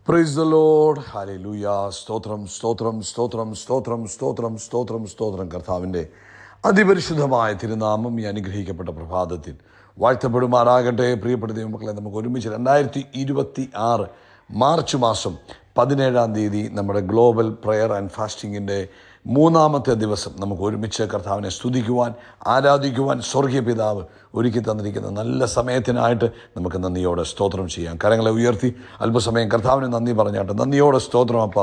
Praise the Lord. Hallelujah. സ്തോത്രം സ്തോത്രം സ്തോത്രം സ്തോത്രം സ്തോത്രം സ്തോത്രം സ്തോത്രം. കർത്താവിൻ്റെ അതിപരിശുദ്ധമായ തിരുനാമം ഈ അനുഗ്രഹിക്കപ്പെട്ട പ്രഭാതത്തിൽ വാഴ്ത്തപ്പെടുമാറാകട്ടെ. പ്രിയപ്പെട്ട ദൈവമക്കളെ, നമുക്ക് ഒരുമിച്ച് 2026 മാർച്ച് മാസം 17-ാം തീയതി നമ്മുടെ ഗ്ലോബൽ പ്രെയർ ആൻഡ് ഫാസ്റ്റിങ്ങിൻ്റെ 3-ാമത്തെ ദിവസം നമുക്ക് ഒരുമിച്ച് കർത്താവിനെ സ്തുതിക്കുവാൻ, ആരാധിക്കുവാൻ സ്വർഗീയ പിതാവ് ഒരുക്കി തന്നിരിക്കുന്ന നല്ല സമയത്തിനായിട്ട് നമുക്ക് നന്ദിയോടെ സ്തോത്രം ചെയ്യാം. കരങ്ങളെ ഉയർത്തി അല്പസമയം കർത്താവിന് നന്ദി പറഞ്ഞാട്ടെ. നന്ദിയോടെ സ്തോത്രം അപ്പ,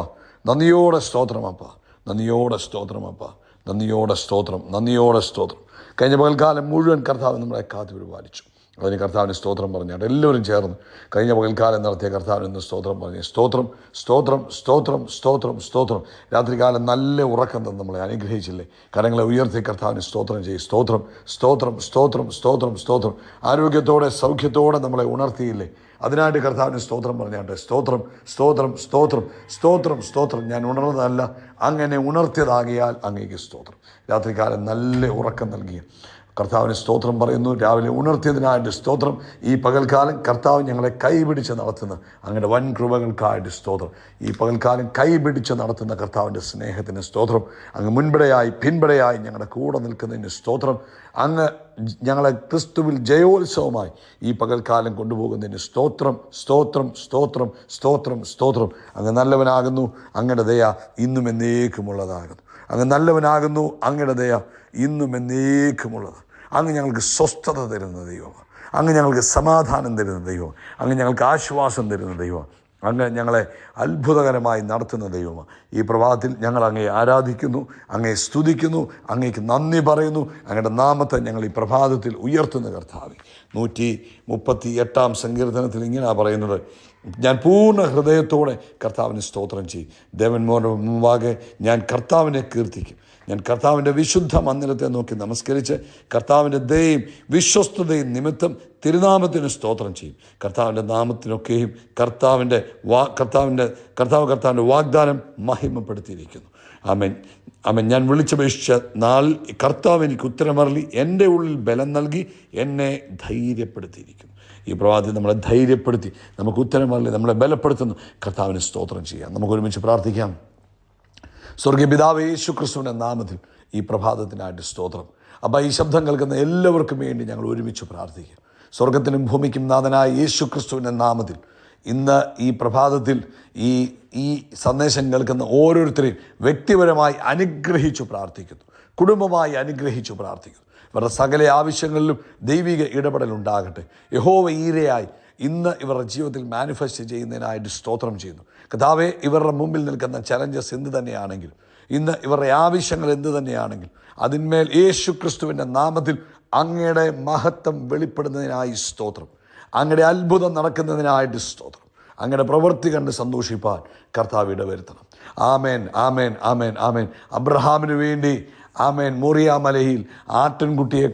നന്ദിയോടെ സ്തോത്രം അപ്പ, നന്ദിയോടെ സ്തോത്രം അപ്പ, നന്ദിയോടെ സ്തോത്രം, നന്ദിയോടെ സ്തോത്രം. കഴിഞ്ഞ പകൽക്കാലം മുഴുവൻ കർത്താവ് നമ്മളെ കാത്തു പരിപാലിച്ചു. അതിന് കർത്താവിന് സ്തോത്രം പറഞ്ഞാട്ട് എല്ലാവരും ചേർന്ന് കഴിഞ്ഞ പകൽക്കാലം നടത്തിയ കർത്താവിന് ഇന്ന് സ്തോത്രം പറഞ്ഞു. സ്തോത്രം സ്തോത്രം സ്തോത്രം സ്തോത്രം സ്തോത്രം. രാത്രികാലം നല്ല ഉറക്കം തന്ന് നമ്മളെ അനുഗ്രഹിച്ചില്ലേ? കരങ്ങളെ ഉയർത്തി കർത്താവിന് സ്തോത്രം ചെയ്യും. സ്തോത്രം സ്തോത്രം സ്തോത്രം സ്തോത്രം സ്തോത്രം. ആരോഗ്യത്തോടെ സൗഖ്യത്തോടെ നമ്മളെ ഉണർത്തിയില്ലേ? അതിനായിട്ട് കർത്താവിന് സ്തോത്രം പറഞ്ഞാട്ടെ. സ്തോത്രം സ്തോത്രം സ്തോത്രം സ്തോത്രം സ്തോത്രം. ഞാൻ ഉണർന്നതല്ല, അങ്ങനെ ഉണർത്തിയതാകിയാൽ അങ്ങേക്ക് സ്തോത്രം. രാത്രികാലം നല്ല ഉറക്കം നൽകിയ കർത്താവിന് സ്തോത്രം പറയുന്നു. രാവിലെ ഉണർത്തിയതിനായിട്ട് സ്തോത്രം. ഈ പകൽക്കാലം കർത്താവ് ഞങ്ങളെ കൈപിടിച്ച് നടത്തുന്ന അങ്ങയുടെ വൻ കൃപകൾക്കായിട്ട് സ്തോത്രം. ഈ പകൽക്കാലം കൈപിടിച്ച് നടത്തുന്ന കർത്താവിൻ്റെ സ്നേഹത്തിന് സ്തോത്രം. അങ്ങ് മുൻപടയായി പിൻപടയായി ഞങ്ങളുടെ കൂടെ നിൽക്കുന്നതിന് സ്തോത്രം. അങ്ങ് ഞങ്ങളെ ക്രിസ്തുവിൽ ജയോത്സവമായി ഈ പകൽക്കാലം കൊണ്ടുപോകുന്നതിന് സ്തോത്രം സ്തോത്രം സ്തോത്രം സ്തോത്രം സ്തോത്രം. അങ്ങ് നല്ലവനാകുന്നു, അങ്ങയുടെ ദയ ഇന്നും എന്നേക്കുമുള്ളതാകുന്നു. അങ്ങ് നല്ലവനാകുന്നു, അങ്ങയുടെ ദയ ഇന്നും എന്നേക്കുമുള്ളത്. അങ്ങ് ഞങ്ങൾക്ക് സ്വസ്ഥത തരുന്ന ദൈവമാണ്. അങ്ങ് ഞങ്ങൾക്ക് സമാധാനം തരുന്ന ദൈവമാണ്. അങ്ങ് ഞങ്ങൾക്ക് ആശ്വാസം തരുന്ന ദൈവമാണ്. അങ്ങ് ഞങ്ങളെ അത്ഭുതകരമായി നടത്തുന്ന ദൈവമാണ്. ഈ പ്രഭാതത്തിൽ ഞങ്ങൾ അങ്ങയെ ആരാധിക്കുന്നു, അങ്ങയെ സ്തുതിക്കുന്നു, അങ്ങേക്ക് നന്ദി പറയുന്നു. അങ്ങയുടെ നാമത്തെ ഞങ്ങൾ ഈ പ്രഭാതത്തിൽ ഉയർത്തുന്ന കർത്താവേ. 138-ാം സങ്കീർത്തനത്തിൽ ഇങ്ങനെയാണ് പറയുന്നത്: ഞാൻ പൂർണ്ണ ഹൃദയത്തോടെ കർത്താവിന് സ്തോത്രം ചെയ്യും. ദേവന്മാരുടെ മുമ്പാകെ ഞാൻ കർത്താവിനെ കീർത്തിക്കും. ഞാൻ കർത്താവിൻ്റെ വിശുദ്ധ മന്ദിരത്തെ നോക്കി നമസ്കരിച്ച് കർത്താവിൻ്റെ ദയയും വിശ്വസ്തതയും നിമിത്തം തിരുനാമത്തിന് സ്തോത്രം ചെയ്യും. കർത്താവിൻ്റെ നാമത്തിനൊക്കെയും കർത്താവിൻ്റെ വാഗ്ദാനം മഹിമപ്പെടുത്തിയിരിക്കുന്നു. ആമേൻ ആമേൻ. ഞാൻ വിളിച്ചപേക്ഷിച്ച നാളിൽ കർത്താവ് എനിക്ക് ഉത്തരമരളി, എൻ്റെ ഉള്ളിൽ ബലം നൽകി എന്നെ ധൈര്യപ്പെടുത്തിയിരിക്കുന്നു. ഈ പ്രഭാതത്തിൽ നമ്മളെ ധൈര്യപ്പെടുത്തി നമുക്ക് ഉത്തരമരളി നമ്മളെ ബലപ്പെടുത്തുന്നു. കർത്താവിന് സ്തോത്രം ചെയ്യാം. നമുക്ക് ഒരുമിച്ച് പ്രാർത്ഥിക്കാം. സ്വർഗീയ പിതാവേ, യേശു ക്രിസ്തുവിൻ്റെ നാമത്തിൽ ഈ പ്രഭാതത്തിനായിട്ട് സ്തോത്രം. അപ്പോൾ ഈ ശബ്ദം കേൾക്കുന്ന എല്ലാവർക്കും വേണ്ടി ഞങ്ങൾ ഒരുമിച്ച് പ്രാർത്ഥിക്കാം. സ്വർഗത്തിനും ഭൂമിക്കും നാഥനായ യേശു ക്രിസ്തുവിൻ്റെ നാമത്തിൽ ഇന്ന് ഈ പ്രഭാതത്തിൽ ഈ സന്ദേശം കേൾക്കുന്ന ഓരോരുത്തരെയും വ്യക്തിപരമായി അനുഗ്രഹിച്ചു പ്രാർത്ഥിക്കുന്നു. കുടുംബമായി അനുഗ്രഹിച്ചു പ്രാർത്ഥിക്കുന്നു. ഇവരുടെ സകല ആവശ്യങ്ങളിലും ദൈവിക ഇടപെടലുണ്ടാകട്ടെ. യഹോവ ഈരയായി ഇന്ന് ഇവരുടെ ജീവിതത്തിൽ മാനിഫെസ്റ്റ് ചെയ്യുന്നതിനായിട്ട് സ്തോത്രം ചെയ്യുന്നു. കർത്താവേ, ഇവരുടെ മുമ്പിൽ നിൽക്കുന്ന ചലഞ്ചസ് എന്ത് തന്നെയാണെങ്കിലും, ഇന്ന് ഇവരുടെ ആവശ്യങ്ങൾ എന്ത് തന്നെയാണെങ്കിലും, അതിന്മേൽ യേശു ക്രിസ്തുവിൻ്റെ നാമത്തിൽ അങ്ങയുടെ മഹത്വം വെളിപ്പെടുന്നതിനായി സ്തോത്രം. അങ്ങയുടെ അത്ഭുതം നടക്കുന്നതിനായിട്ട് സ്തോത്രം. അങ്ങയുടെ പ്രവൃത്തി കണ്ട് സന്തോഷിപ്പാൻ കർത്താവ് ഇടവരുത്തണം. ആമേൻ ആമേൻ ആമേൻ ആമേൻ. അബ്രഹാമിന് വേണ്ടി ആമേൻ മോറിയ മലയിൽ ആട്ടിൻകുട്ടിയെ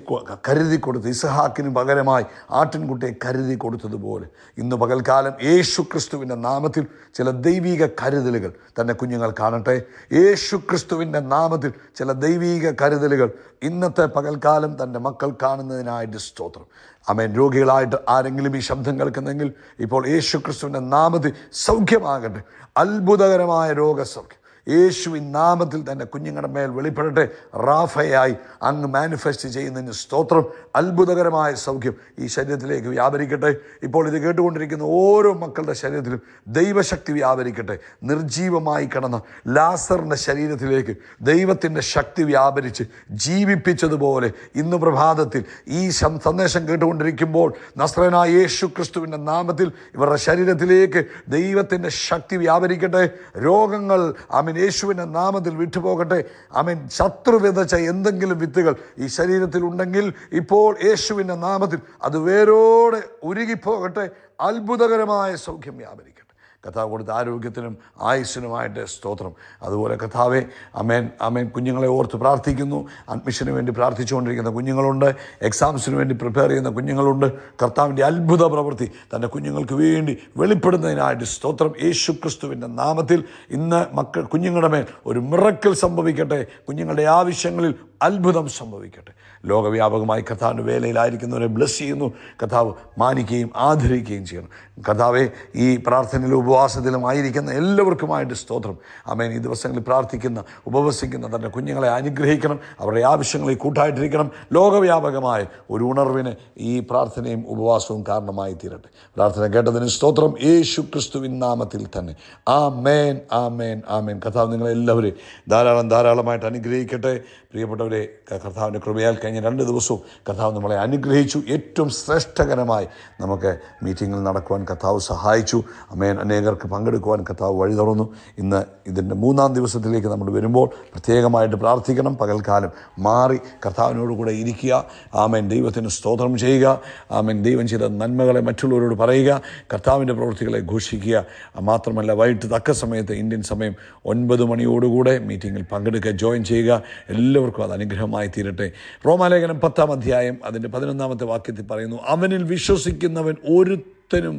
കരുതി കൊടുത്ത്, ഇസഹാക്കിന് പകരമായി ആട്ടിൻകുട്ടിയെ കരുതി കൊടുത്തതുപോലെ ഇന്ന് പകൽക്കാലം യേശു ക്രിസ്തുവിൻ്റെ നാമത്തിൽ ചില ദൈവിക കരുതലുകൾ തൻ്റെ കുഞ്ഞുങ്ങൾ കാണട്ടെ. യേശു ക്രിസ്തുവിൻ്റെ നാമത്തിൽ ചില ദൈവിക കരുതലുകൾ ഇന്നത്തെ പകൽക്കാലം തൻ്റെ മക്കൾ കാണുന്നതിനായിട്ട് സ്തോത്രം. ആമേൻ. രോഗികളായിട്ട് ആരെങ്കിലും ഈ ശബ്ദം കേൾക്കുന്നെങ്കിൽ ഇപ്പോൾ യേശു ക്രിസ്തുവിൻ്റെ നാമത്തിൽ സൗഖ്യമാകട്ടെ. അത്ഭുതകരമായ രോഗസൗഖ്യം യേശുവിൻ നാമത്തിൽ തന്നെ കുഞ്ഞുങ്ങളുടെ മേൽ വെളിപ്പെടട്ടെ. റാഫയായി അങ്ങ് മാനിഫെസ്റ്റ് ചെയ്യുന്നതിന് സ്തോത്രം. അത്ഭുതകരമായ സൗഖ്യം ഈ ശരീരത്തിലേക്ക് വ്യാപരിക്കട്ടെ. ഇപ്പോൾ ഇത് കേട്ടുകൊണ്ടിരിക്കുന്ന ഓരോ മക്കളുടെ ശരീരത്തിലും ദൈവശക്തി വ്യാപരിക്കട്ടെ. നിർജീവമായി കിടന്ന ലാസറിൻ്റെ ശരീരത്തിലേക്ക് ദൈവത്തിൻ്റെ ശക്തി വ്യാപരിച്ച് ജീവിപ്പിച്ചതുപോലെ ഇന്ന് പ്രഭാതത്തിൽ ഈ സന്ദേശം കേട്ടുകൊണ്ടിരിക്കുമ്പോൾ നസ്രയനായ യേശു ക്രിസ്തുവിൻ്റെ നാമത്തിൽ ഇവരുടെ ശരീരത്തിലേക്ക് ദൈവത്തിൻ്റെ ശക്തി വ്യാപരിക്കട്ടെ. രോഗങ്ങൾ ആമേൻ യേശുവിൻ്റെ നാമത്തിൽ വിട്ടുപോകട്ടെ. ആമേൻ. ശത്രു വിതച്ച എന്തെങ്കിലും വിത്തുകൾ ഈ ശരീരത്തിൽ ഉണ്ടെങ്കിൽ ഇപ്പോൾ യേശുവിൻ്റെ നാമത്തിൽ അത് വേരോടെ ഉരുകിപ്പോകട്ടെ. അത്ഭുതകരമായ സൗഖ്യം വ്യാപരിക്കട്ടെ. കർത്താവ് കൊടുത്ത ആരോഗ്യത്തിനും ആയുസ്സിനുമായിട്ട് സ്തോത്രം. അതുപോലെ കർത്താവെ, അമേൻ അമേൻ. കുഞ്ഞുങ്ങളെ ഓർത്ത് പ്രാർത്ഥിക്കുന്നു. അഡ്മിഷന് വേണ്ടി പ്രാർത്ഥിച്ചുകൊണ്ടിരിക്കുന്ന കുഞ്ഞുങ്ങളുണ്ട്. എക്സാംസിന് വേണ്ടി പ്രിപ്പയർ ചെയ്യുന്ന കുഞ്ഞുങ്ങളുണ്ട്. കർത്താവിൻ്റെ അത്ഭുത പ്രവൃത്തി തൻ്റെ കുഞ്ഞുങ്ങൾക്ക് വേണ്ടി വെളിപ്പെടുന്നതിനായിട്ട് സ്തോത്രം. യേശു ക്രിസ്തുവിൻ്റെ നാമത്തിൽ ഇന്ന് കുഞ്ഞുങ്ങളുടെ മേൽ ഒരു മിറക്കിൾ സംഭവിക്കട്ടെ. കുഞ്ഞുങ്ങളുടെ ആവശ്യങ്ങളിൽ അത്ഭുതം സംഭവിക്കട്ടെ. ലോകവ്യാപകമായി കർത്താവിൻ്റെ വേലയിലായിരിക്കുന്നവരെ ബ്ലസ് ചെയ്യുന്നു. കർത്താവ് മാനിക്കുകയും ആദരിക്കുകയും ചെയ്യണം. കർത്താവെ, ഈ പ്രാർത്ഥനയിലും ഉപവാസത്തിലും ആയിരിക്കുന്ന എല്ലാവർക്കുമായിട്ട് സ്തോത്രം. ആമേൻ. ഈ ദിവസങ്ങളിൽ പ്രാർത്ഥിക്കുന്ന ഉപവസിക്കുന്ന തൻ്റെ കുഞ്ഞുങ്ങളെ അനുഗ്രഹിക്കണം. അവരുടെ ആവശ്യങ്ങളെ കൂട്ടായിട്ടിരിക്കണം. ലോകവ്യാപകമായ ഒരു ഉണർവിന് ഈ പ്രാർത്ഥനയും ഉപവാസവും കാരണമായി തീരട്ടെ. പ്രാർത്ഥന കേട്ടതിന് സ്തോത്രം, യേശു ക്രിസ്തുവിൻ നാമത്തിൽ തന്നെ. ആമേൻ, ആമേൻ, ആമേൻ. കർത്താവ് നിങ്ങളെല്ലാവരെയും ധാരാളമായിട്ട് അനുഗ്രഹിക്കട്ടെ. പ്രിയപ്പെട്ടവരെ, കർത്താവിൻ്റെ കൃപയാൽ കഴിഞ്ഞ 2 ദിവസവും കർത്താവ് നമ്മളെ അനുഗ്രഹിച്ചു. ഏറ്റവും ശ്രേഷ്ഠകരമായി നമുക്ക് മീറ്റിങ്ങിൽ നടക്കുവാൻ കർത്താവ് സഹായിച്ചു. ആമേൻ. അനേകർക്ക് പങ്കെടുക്കുവാൻ കർത്താവ് വഴി തുറന്നു. ഇന്ന് ഇതിൻ്റെ 3-ാം ദിവസത്തിലേക്ക് നമ്മൾ വരുമ്പോൾ പ്രത്യേകമായിട്ട് പ്രാർത്ഥിക്കണം. പകൽക്കാലം മാറി കർത്താവിനോടുകൂടെ ഇരിക്കുക. ആമേൻ. ദൈവത്തിന് സ്തോത്രം ചെയ്യുക. ആമേൻ. ദൈവം ചെയ്ത നന്മകളെ മറ്റുള്ളവരോട് പറയുക. കർത്താവിൻ്റെ പ്രവൃത്തികളെ ഘോഷിക്കുക. മാത്രമല്ല, വൈകിട്ട് തക്ക സമയത്ത് ഇന്ത്യൻ സമയം 9 മണിയോടുകൂടെ മീറ്റിങ്ങിൽ പങ്കെടുക്കുക, ജോയിൻ ചെയ്യുക. എല്ലാവർക്കും അത് അനുഗ്രഹമായി തീരട്ടെ. റോമാലേഖനം 10-ാം അധ്യായം അതിൻ്റെ 11-ാമത്തെ വാക്യത്തിൽ പറയുന്നു, അവനിൽ വിശ്വസിക്കുന്നവൻ ഒരുത്തനും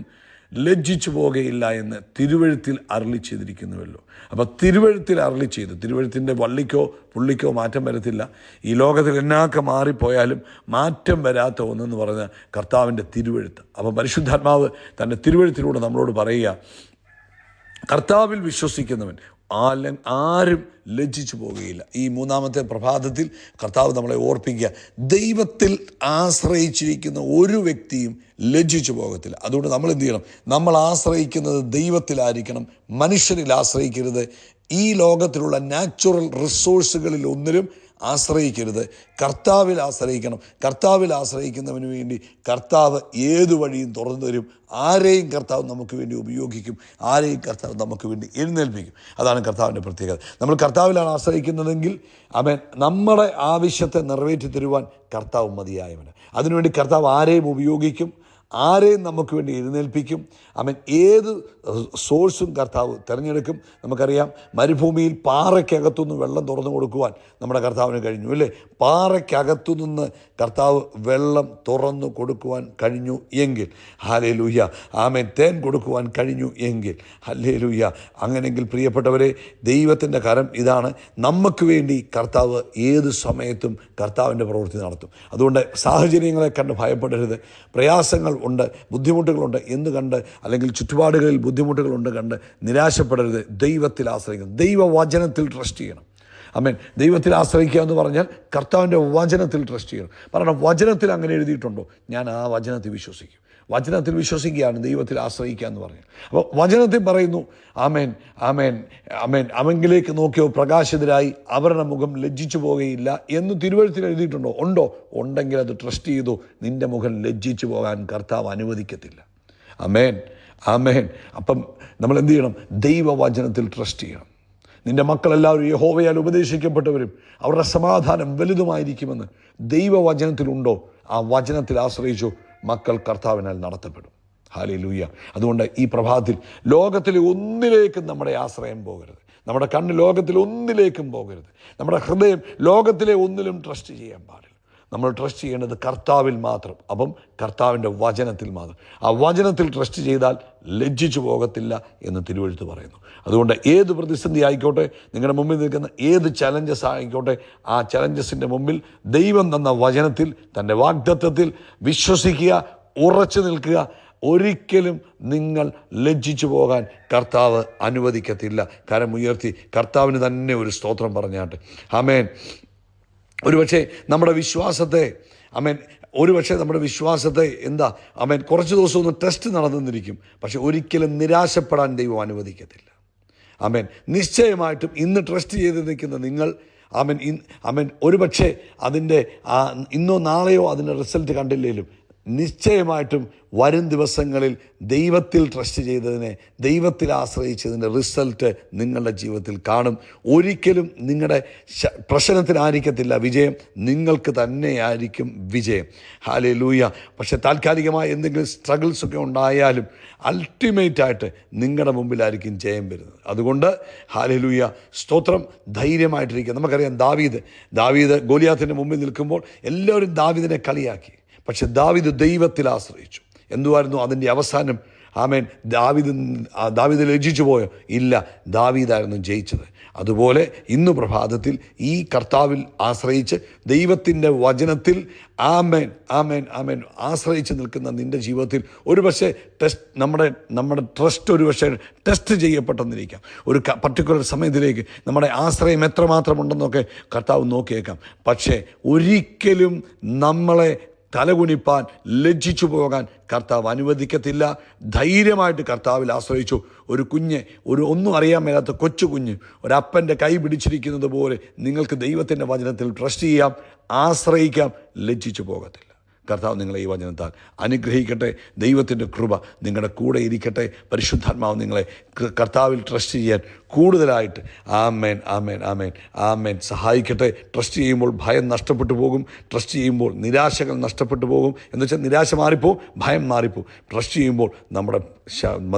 ലജ്ജിച്ചു പോകുകയില്ല എന്ന് തിരുവെഴുത്തിൽ അരുളി ചെയ്തിരിക്കുന്നുവല്ലോ. അപ്പോൾ തിരുവെഴുത്തിൽ അരുളി ചെയ്തു. തിരുവെഴുത്തിൻ്റെ വള്ളിക്കോ പുള്ളിക്കോ മാറ്റം വരത്തില്ല. ഈ ലോകത്തിൽ എന്നൊക്കെ മാറിപ്പോയാലും മാറ്റം വരാത്ത ഒന്നെന്ന് പറഞ്ഞാൽ കർത്താവിൻ്റെ തിരുവെഴുത്ത്. അപ്പോൾ പരിശുദ്ധാത്മാവ് തൻ്റെ തിരുവെഴുത്തിലൂടെ നമ്മളോട് പറയുക, കർത്താവിൽ വിശ്വസിക്കുന്നവൻ ആരും ലജ്ജിച്ചു പോകുകയില്ല. ഈ 3-ാമത്തെ പ്രഭാതത്തിൽ കർത്താവ് നമ്മളെ ഓർപ്പിക്കുക, ദൈവത്തിൽ ആശ്രയിച്ചിരിക്കുന്ന ഒരു വ്യക്തിയും ലജ്ജിച്ചു പോകത്തില്ല. അതുകൊണ്ട് നമ്മൾ എന്ത് ചെയ്യണം? നമ്മൾ ആശ്രയിക്കുന്നത് ദൈവത്തിലായിരിക്കണം, മനുഷ്യരിൽ ആശ്രയിക്കരുത്. ഈ ലോകത്തിലുള്ള നാച്ചുറൽ റിസോഴ്സുകളിൽ ഒന്നിലും ആശ്രയിക്കരുത്. കർത്താവിൽ ആശ്രയിക്കണം. കർത്താവിൽ ആശ്രയിക്കുന്നവന് വേണ്ടി കർത്താവ് ഏതു വഴിയും തുറന്നു തരും. ആരെയും കർത്താവ് നമുക്ക് വേണ്ടി ഉപയോഗിക്കും. ആരെയും കർത്താവ് നമുക്ക് വേണ്ടി എഴുന്നേൽപ്പിക്കും. അതാണ് കർത്താവിൻ്റെ പ്രത്യേകത. നമ്മൾ കർത്താവിലാണ് ആശ്രയിക്കുന്നതെങ്കിൽ നമ്മുടെ ആവശ്യത്തെ നിറവേറ്റി തരുവാൻ കർത്താവ് മതിയായവന്. അതിനുവേണ്ടി കർത്താവ് ആരെയും ഉപയോഗിക്കും, ആരെയും നമുക്ക് വേണ്ടി എഴുന്നേൽപ്പിക്കും. ഏത് സോഴ്സും കർത്താവ് തിരഞ്ഞെടുക്കും. നമുക്കറിയാം, മരുഭൂമിയിൽ പാറയ്ക്കകത്തുനിന്ന് വെള്ളം തുറന്നു കൊടുക്കുവാൻ നമ്മുടെ കർത്താവിന് കഴിഞ്ഞു, അല്ലേ? പാറയ്ക്കകത്തുനിന്ന് കർത്താവ് വെള്ളം തുറന്നു കൊടുക്കുവാൻ കഴിഞ്ഞു എങ്കിൽ ഹല്ലേലൂയ. ആമേൻ. തേൻ കൊടുക്കുവാൻ കഴിഞ്ഞു എങ്കിൽ ഹല്ലേലൂയ. അങ്ങനെയെങ്കിൽ പ്രിയപ്പെട്ടവരെ, ദൈവത്തിൻ്റെ കരം ഇതാണ്. നമുക്ക് വേണ്ടി കർത്താവ് ഏത് സമയത്തും കർത്താവിൻ്റെ പ്രവൃത്തി നടത്തും. അതുകൊണ്ട് സാഹചര്യങ്ങളെ കണ്ട് ഭയപ്പെടരുത്. പ്രയാസങ്ങൾ ഉണ്ട്, ബുദ്ധിമുട്ടുകളുണ്ട് എന്ന് കണ്ട്, അല്ലെങ്കിൽ ചുറ്റുപാടുകളിൽ ബുദ്ധിമുട്ടുകളുണ്ട് കണ്ട് നിരാശപ്പെടരുത്. ദൈവത്തിൽ ആശ്രയിക്കണം. ദൈവവചനത്തിൽ ട്രസ്റ്റ് ചെയ്യണം. ആമേൻ. ദൈവത്തിൽ ആശ്രയിക്കുക എന്ന് പറഞ്ഞാൽ കർത്താവിൻ്റെ വചനത്തിൽ ട്രസ്റ്റ് ചെയ്യണം. കാരണം വചനത്തിൽ അങ്ങനെ എഴുതിയിട്ടുണ്ടോ? ഞാൻ ആ വചനത്തിൽ വിശ്വസിക്കും. വചനത്തിൽ വിശ്വസിക്കുകയാണ് ദൈവത്തിൽ ആശ്രയിക്കുക എന്ന് പറഞ്ഞു. അപ്പോൾ വചനത്തിൽ പറയുന്നു, ആമേൻ, ആമേൻ, ആമേൻ, അവങ്കിലേക്ക് നോക്കിയോ പ്രകാശിതരായി അവരുടെ മുഖം ലജ്ജിച്ചു പോകുകയില്ല എന്ന് തിരുവെഴുത്തിൽ എഴുതിയിട്ടുണ്ടോ? ഉണ്ടോ? ഉണ്ടെങ്കിൽ അത് ട്രസ്റ്റ് ചെയ്തു. നിൻ്റെ മുഖം ലജ്ജിച്ചു പോകാൻ കർത്താവ് അനുവദിക്കത്തില്ല. ആമേൻ, ആമേൻ. അപ്പം നമ്മൾ എന്ത് ചെയ്യണം? ദൈവവചനത്തിൽ ട്രസ്റ്റ് ചെയ്യണം. നിൻ്റെ മക്കളെല്ലാവരും യഹോവയാൽ ഉപദേശിക്കപ്പെട്ടവരും അവരുടെ സമാധാനം വലുതുമായിരിക്കുമെന്ന് ദൈവവചനത്തിലുണ്ടോ? ആ വചനത്തിൽ ആശ്രയിച്ചു മക്കൾ കർത്താവിനാൽ നടത്തപ്പെടും. ഹല്ലേലൂയ. അതുകൊണ്ട് ഈ പ്രഭാതത്തിൽ ലോകത്തിലെ ഒന്നിലേക്കും നമ്മുടെ ആശ്രയം പോകരുത്. നമ്മുടെ കണ്ണ് ലോകത്തിലെ ഒന്നിലേക്കും പോകരുത്. നമ്മുടെ ഹൃദയം ലോകത്തിലെ ഒന്നിലും ട്രസ്റ്റ് ചെയ്യാൻ പാടില്ല. നമ്മൾ ട്രസ്റ്റ് ചെയ്യേണ്ടത് കർത്താവിൽ മാത്രം. അപ്പം കർത്താവിൻ്റെ വചനത്തിൽ മാത്രം. ആ വചനത്തിൽ ട്രസ്റ്റ് ചെയ്താൽ ലജ്ജിച്ചു പോകത്തില്ല എന്ന് തിരുവെഴുത്ത് പറയുന്നു. അതുകൊണ്ട് ഏത് പ്രതിസന്ധി ആയിക്കോട്ടെ, നിങ്ങളുടെ മുമ്പിൽ നിൽക്കുന്ന ഏത് ചലഞ്ചസ് ആയിക്കോട്ടെ, ആ ചലഞ്ചസിൻ്റെ മുമ്പിൽ ദൈവം തന്ന വചനത്തിൽ, തൻ്റെ വാഗ്ദത്തത്തിൽ വിശ്വസിക്കുക, ഉറച്ചു നിൽക്കുക. ഒരിക്കലും നിങ്ങൾ ലജ്ജിച്ചു പോകാൻ കർത്താവ് അനുവദിക്കത്തില്ല. കരമുയർത്തി കർത്താവിന് തന്നെ ഒരു സ്തോത്രം പറഞ്ഞാട്ടെ. ആമേൻ. ഒരുപക്ഷെ നമ്മുടെ വിശ്വാസത്തെ കുറച്ച് ദിവസം ഒന്ന് ടെസ്റ്റ് നടന്നിരിക്കും. പക്ഷെ ഒരിക്കലും നിരാശപ്പെടാൻ ദൈവം അനുവദിക്കത്തില്ല. ആമേൻ. നിശ്ചയമായിട്ടും ഇന്ന് ട്രസ്റ്റ് ചെയ്ത് നിൽക്കുന്ന നിങ്ങൾ ഒരുപക്ഷെ അതിൻ്റെ ഇന്നോ നാളെയോ അതിൻ്റെ റിസൾട്ട് കണ്ടില്ലെങ്കിലും നിശ്ചയമായിട്ടും വരും ദിവസങ്ങളിൽ ദൈവത്തിൽ ട്രസ്റ്റ് ചെയ്തതിനെ, ദൈവത്തിൽ ആശ്രയിച്ചതിൻ്റെ റിസൾട്ട് നിങ്ങളുടെ ജീവിതത്തിൽ കാണും. ഒരിക്കലും നിങ്ങളുടെ പ്രശ്നത്തിനായിരിക്കത്തില്ല വിജയം, നിങ്ങൾക്ക് തന്നെയായിരിക്കും വിജയം. ഹല്ലേലൂയ. പക്ഷെ താൽക്കാലികമായ എന്തെങ്കിലും സ്ട്രഗിൾസൊക്കെ ഉണ്ടായാലും അൾട്ടിമേറ്റായിട്ട് നിങ്ങളുടെ മുമ്പിലായിരിക്കും ജയം വരുന്നത്. അതുകൊണ്ട് ഹല്ലേലൂയ, സ്തോത്രം, ധൈര്യമായിട്ടിരിക്കുക. നമുക്കറിയാം, ദാവീദ് ഗോലിയാത്തിൻ്റെ മുമ്പിൽ നിൽക്കുമ്പോൾ എല്ലാവരും ദാവീദിനെ കളിയാക്കി. പക്ഷെ ദാവീദ് ദൈവത്തിൽ ആശ്രയിച്ചു. എന്തുവായിരുന്നു അതിൻ്റെ അവസാനം? ആമേൻ ദാവീദ് ലജ്ജിച്ചു പോയോ? ഇല്ല, ദാവീദായിരുന്നു ജയിച്ചത്. അതുപോലെ ഇന്ന് പ്രഭാതത്തിൽ ഈ കർത്താവിൽ ആശ്രയിച്ച് ദൈവത്തിൻ്റെ വചനത്തിൽ ആമേൻ ആമേൻ ആമേൻ ആശ്രയിച്ച് നിൽക്കുന്ന നിൻ്റെ ജീവിതത്തിൽ ഒരുപക്ഷെ നമ്മുടെ ട്രസ്റ്റ് ഒരുപക്ഷെ ടെസ്റ്റ് ചെയ്യപ്പെട്ടെന്നിരിക്കാം. ഒരു പർട്ടിക്കുലർ സമയത്തിലേക്ക് നമ്മുടെ ആശ്രയം എത്രമാത്രമുണ്ടെന്നൊക്കെ കർത്താവ് നോക്കിയേക്കാം. പക്ഷേ ഒരിക്കലും നമ്മളെ തലകുനിപ്പാൻ, ലജ്ജിച്ചു പോകാൻ കർത്താവ് അനുവദിക്കത്തില്ല. ധൈര്യമായിട്ട് കർത്താവിൽ ആശ്രയിച്ചു. ഒരു കുഞ്ഞ്, ഒന്നും അറിയാൻ മേലാത്ത കൊച്ചു കുഞ്ഞ് ഒരപ്പൻ്റെ കൈ പിടിച്ചിരിക്കുന്നത് പോലെ നിങ്ങൾക്ക് ദൈവത്തിൻ്റെ വചനത്തിൽ ട്രസ്റ്റ് ചെയ്യാം, ആശ്രയിക്കാം, ലജ്ജിച്ചു പോകത്തില്ല. കർത്താവ് നിങ്ങളെ ഈ വചനത്താൽ അനുഗ്രഹിക്കട്ടെ. ദൈവത്തിൻ്റെ കൃപ നിങ്ങളുടെ കൂടെ ഇരിക്കട്ടെ. പരിശുദ്ധാത്മാവ് നിങ്ങളെ കർത്താവിൽ ട്രസ്റ്റ് ചെയ്യാൻ കൂടുതലായിട്ട് ആമേൻ ആമേൻ ആമേൻ ആമേൻ സഹായിക്കട്ടെ. ട്രസ്റ്റ് ചെയ്യുമ്പോൾ ഭയം നഷ്ടപ്പെട്ടു പോകും. ട്രസ്റ്റ് ചെയ്യുമ്പോൾ നിരാശകൾ നഷ്ടപ്പെട്ടു പോകും. എന്ന് വെച്ചാൽ നിരാശ മാറിപ്പോവും, ഭയം മാറിപ്പോവും. ട്രസ്റ്റ് ചെയ്യുമ്പോൾ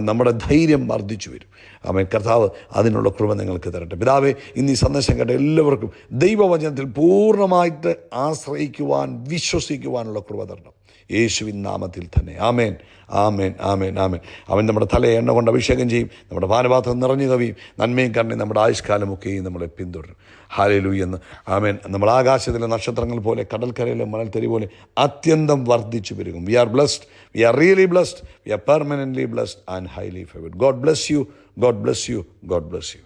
നമ്മുടെ ധൈര്യം വർദ്ധിച്ചു വരും. ആമേൻ. കർത്താവ് അതിനുള്ള കൃപ നിങ്ങൾക്ക് തരട്ടെ. പിതാവേ, ഇന്ന് ഈ സന്ദേശം കേട്ട എല്ലാവർക്കും ദൈവവചനത്തിൽ പൂർണ്ണമായിട്ട് ആശ്രയിക്കുവാൻ, വിശ്വസിക്കുവാനുള്ള കൃപ തരണം, യേശുവിൻ നാമത്തിൽ തന്നെ. ആമേൻ ആമേൻ ആമേൻ ആമേൻ. അവൻ നമ്മുടെ തലയെ എണ്ണ കൊണ്ട് അഭിഷേകം ചെയ്യും. നമ്മുടെ പാനപാത്രം നിറഞ്ഞു കവിയും. നന്മയും കരുണയും നമ്മുടെ ആയുഷ്കാലമൊക്കെയും നമ്മളെ പിന്തുടരും. ഹല്ലേലൂയ എന്ന് ആമേൻ. നമ്മൾ ആകാശത്തിലെ നക്ഷത്രങ്ങൾ പോലെ, കടൽക്കരയിലെ മണൽത്തരി പോലെ അത്യന്തം വർദ്ധിച്ചു പെരുകും. We are blessed, we are really blessed, we are permanently blessed and highly favoured. God bless you, God bless you, God bless U.